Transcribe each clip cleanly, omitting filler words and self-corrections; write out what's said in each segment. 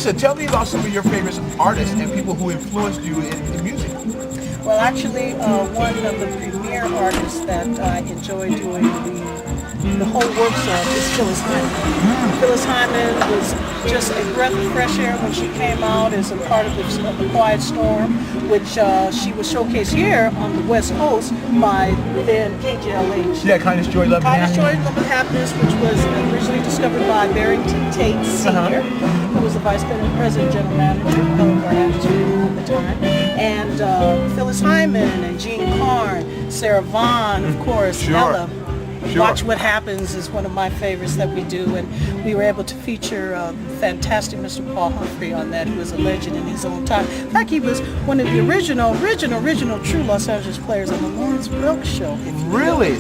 Lisa, tell me about some of your favorite artists and people who influenced you in music. Well, actually, one of the premier artists that I enjoy doing the whole works of is Phyllis Hyman. Phyllis Hyman was just a breath of fresh air when she came out as a part of the Quiet Storm, which she was showcased here on the West Coast by then KJLH. Yeah, Kindness, Joy, Love, and Kindness, Happiness. Joy, Love, and Happiness, which was originally discovered by Barrington Tate Sr., who was the Vice President General Manager of our atmosphere at the time. And Phyllis Hyman and Jean Carn, Sarah Vaughan, of course, Ella. Watch What Happens is one of my favorites that we do, and we were able to feature fantastic Mr. Paul Humphrey on that, who was a legend in his own time. In fact, he was one of the original true Los Angeles players on the Lawrence Welk Show. Really?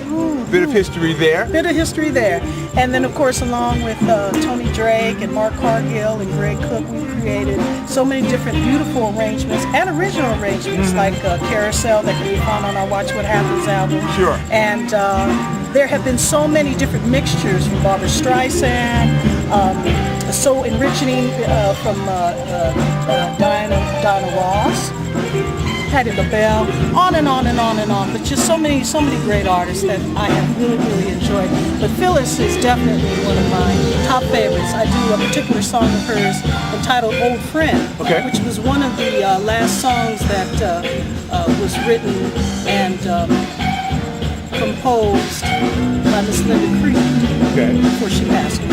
Bit of history there. Bit of history there. And then, of course, along with Tony Drake and Mark Cargill and Greg Cook, we created so many different beautiful arrangements and original arrangements like Carousel that can be found on our Watch What Happens album. Sure. And there have been so many different mixtures from Barbra Streisand, so enriching from Diana Ross, Patti LaBelle, on and on and on and on. But just so many great artists that I have really enjoyed. But Phyllis is definitely one of my top favorites. I do a particular song of hers entitled "Old Friend," which was one of the last songs that was written and composed by Miss Linda Creed before she passed away.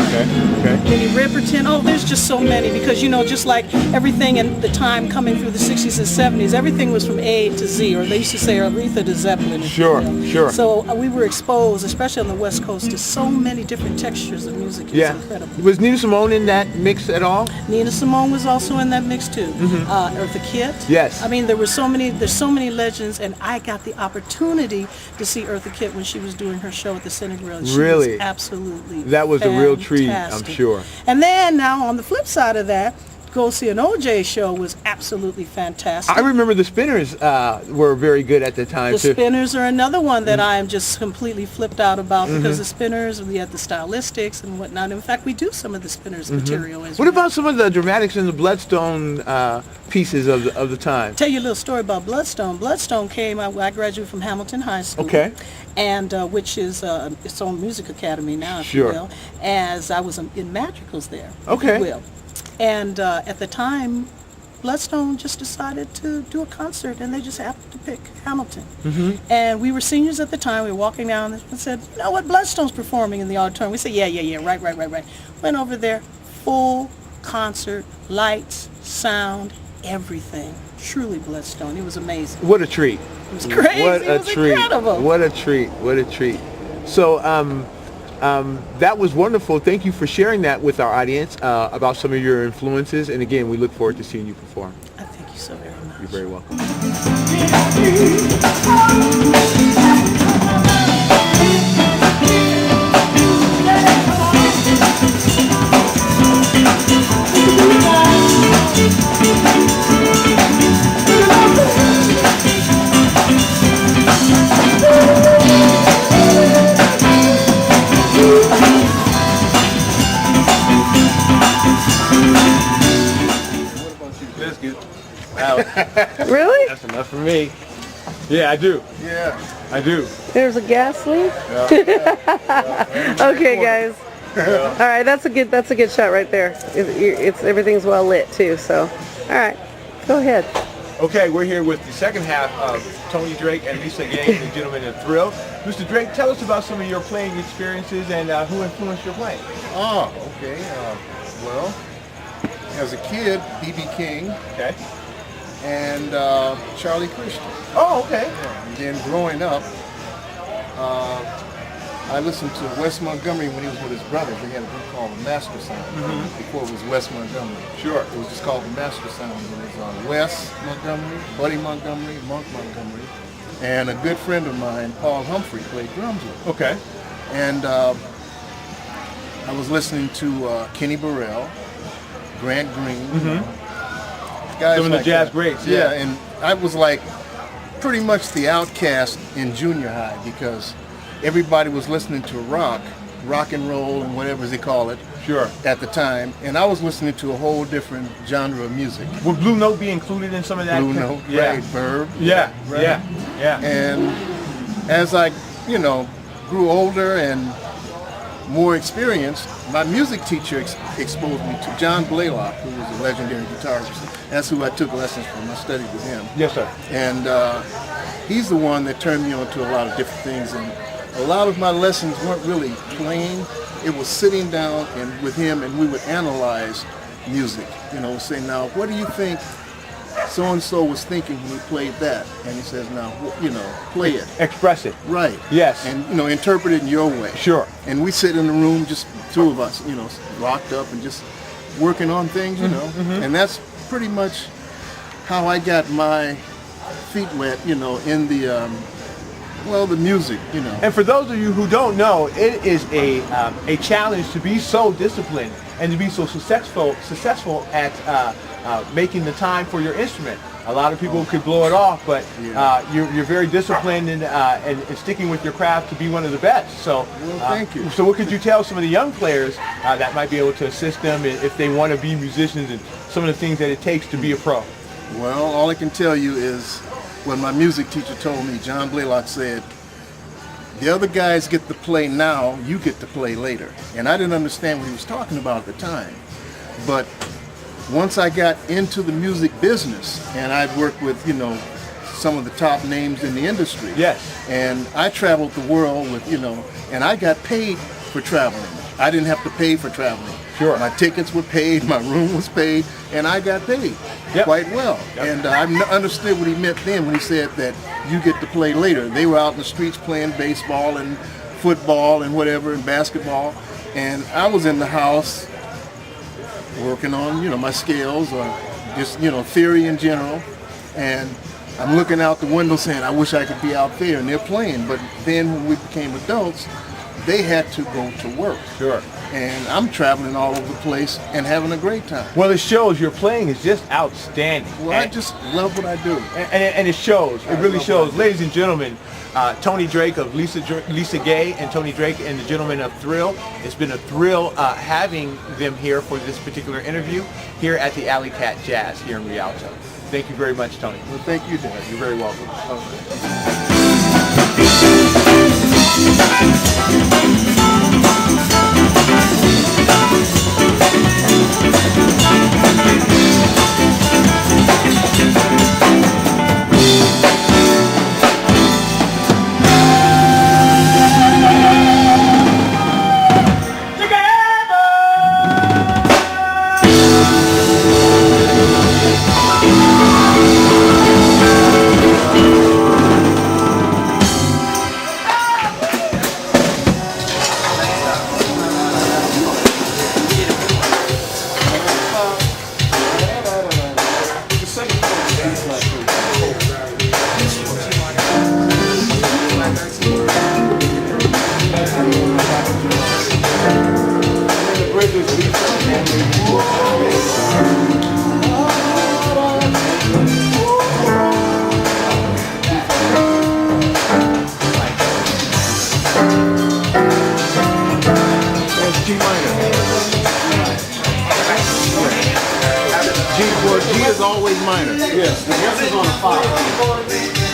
Minnie Riperton. Oh, there's just so many, because just like everything in the time coming through the 60s and 70s, everything was from A to Z, or they used to say Aretha to Zeppelin. Sure. So we were exposed, especially on the West Coast, to so many different textures of music. It's incredible. Was Nina Simone in that mix at all? Nina Simone was also in that mix too. Eartha Kitt. Yes. I mean, there's so many legends, and I got the opportunity to see Eartha Kitt when she was doing her show at the Cine Grill. And she was absolutely that was fantastic. a real treat, I'm sure. And then now on the flip side of that, go see an OJ show was absolutely fantastic. I remember the Spinners were very good at the time too. The Spinners are another one that I am just completely flipped out about, because the Spinners, we had the stylistics and whatnot. In fact, we do some of the Spinners material as well. What about some of the dramatics and the Bloodstone pieces of the time? Tell you a little story about Bloodstone. Bloodstone came out, I graduated from Hamilton High School. And which is its own music academy now, if you will, as I was in madrigals there, if you will. And at the time, Bloodstone just decided to do a concert, and they just happened to pick Hamilton. And we were seniors at the time. We were walking down and said, "You know what? Bloodstone's performing in the auditorium." We said, "Yeah, right." Went over there, full concert, lights, sound, everything. Truly Bloodstone. It was amazing. What a treat. It was crazy. What a treat. Incredible. What a treat. So that was wonderful. Thank you for sharing that with our audience about some of your influences. And again, we look forward to seeing you perform. I thank you so very much. You're very welcome. Really? That's enough for me. Yeah, I do. Yeah. I do. There's a gas leak? Okay, guys. All right, that's a good shot right there. It's everything's well lit too, so. All right, go ahead. Okay, we're here with the second half of Tony Drake and Lisa Yang, the gentlemen in Thrill. Mr. Drake, tell us about some of your playing experiences and who influenced your playing. Oh, okay. Well, as a kid, B.B. King. Okay. And Charlie Christian. Oh, okay. Yeah. And then growing up, I listened to Wes Montgomery when he was with his brothers. They had a group called the Master Sound before it was Wes Montgomery. Sure. It was just called the Master Sound. It was Wes Montgomery, Buddy Montgomery, Monk Montgomery, and a good friend of mine, Paul Humphrey, played drums with him. Okay. And I was listening to Kenny Burrell, Grant Green, guys some of the like jazz that. greats. Yeah, and I was like pretty much the outcast in junior high because everybody was listening to rock rock and roll and whatever they call it. Sure. At the time, and I was listening to a whole different genre of music. Would Blue Note be included in some of that? Blue Note, yeah. right, Verb. Yeah, right. yeah. And as I, grew older and more experienced, my music teacher exposed me to John Blaylock, who was a legendary guitarist. That's who I took lessons from. I studied with him. Yes, sir. And he's the one that turned me on to a lot of different things. And a lot of my lessons weren't really playing. It was sitting down and with him, and we would analyze music. Say, now, what do you think so-and-so was thinking when he played that? And he says, now, play it. Express it. Right. Yes. And, interpret it in your way. Sure. And we sit in the room, just two of us, locked up and just working on things, Mm-hmm. And that's pretty much how I got my feet wet, in the, the music, And for those of you who don't know, it is a challenge to be so disciplined and to be so successful at making the time for your instrument. A lot of people could blow it off, but you're very disciplined and sticking with your craft to be one of the best. So, thank you. So what could you tell some of the young players that might be able to assist them if they want to be musicians and some of the things that it takes to be a pro? Well, all I can tell you is when my music teacher told me, John Blaylock said, the other guys get to play now, you get to play later. And I didn't understand what he was talking about at the time. But once I got into the music business, and I'd worked with, some of the top names in the industry. Yes. And I traveled the world with, and I got paid for traveling. I didn't have to pay for traveling. Sure. My tickets were paid, my room was paid, and I got paid quite well. Yep. And I understood what he meant then when he said that you get to play later. They were out in the streets playing baseball and football and whatever, and basketball. And I was in the house working on, my scales or just, theory in general. And I'm looking out the window saying, I wish I could be out there, and they're playing. But then when we became adults, they had to go to work. Sure. And I'm traveling all over the place and having a great time. Well, it shows your playing is just outstanding. Well, I just love what I do. And it shows. It really shows. Ladies and gentlemen, Tony Drake of Lisa Gay and Tony Drake and the gentlemen of Thrill. It's been a thrill having them here for this particular interview here at the Alley Cat Jazz here in Rialto. Thank you very much, Tony. Well, thank you, Dad. You're very welcome. G is always minor. Yes, the S is on a 5.